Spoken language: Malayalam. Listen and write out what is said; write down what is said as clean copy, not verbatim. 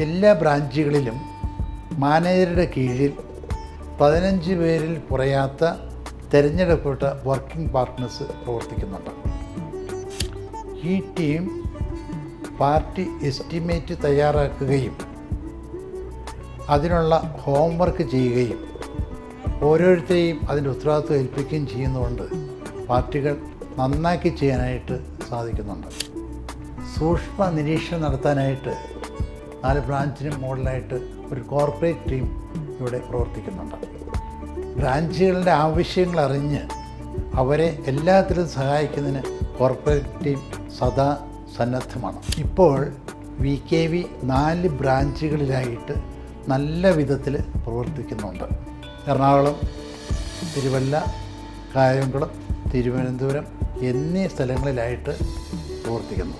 എല്ലാ ബ്രാഞ്ചുകളിലും മാനേജറുടെ കീഴിൽ 15 പേരിൽ കുറയാത്ത തിരഞ്ഞെടുക്കപ്പെട്ട വർക്കിംഗ് പാർട്ട്നേഴ്സ് പ്രവർത്തിക്കുന്നുണ്ട്. ഈ ടീം പാർട്ടി എസ്റ്റിമേറ്റ് തയ്യാറാക്കുകയും അതിനുള്ള ഹോംവർക്ക് ചെയ്യുകയും ഓരോരുത്തരെയും അതിൻ്റെ ഉത്തരവാദിത്വം ഏൽപ്പിക്കുകയും ചെയ്യുന്നതുകൊണ്ട് പാർട്ടികൾ നന്നാക്കി ചെയ്യാനായിട്ട് സാധിക്കുന്നുണ്ട്. സൂക്ഷ്മ നിരീക്ഷണം നടത്താനായിട്ട് 4 ബ്രാഞ്ചിനും മുകളിലായിട്ട് ഒരു കോർപ്പറേറ്റ് ടീം ഇവിടെ പ്രവർത്തിക്കുന്നുണ്ട്. ബ്രാഞ്ചുകളുടെ ആവശ്യങ്ങൾ അറിഞ്ഞ് അവരെ എല്ലാത്തിലും സഹായിക്കുന്നതിന് കോർപ്പറേറ്റ് ടീം സദാ സന്നദ്ധമാണ്. ഇപ്പോൾ VKV 4 ബ്രാഞ്ചുകളിലായിട്ട് നല്ല വിധത്തിൽ പ്രവർത്തിക്കുന്നുണ്ട്. എറണാകുളം, തിരുവല്ല, കായംകുളം, തിരുവനന്തപുരം എന്നീ സ്ഥലങ്ങളിലായിട്ട് പ്രവർത്തിക്കുന്നു.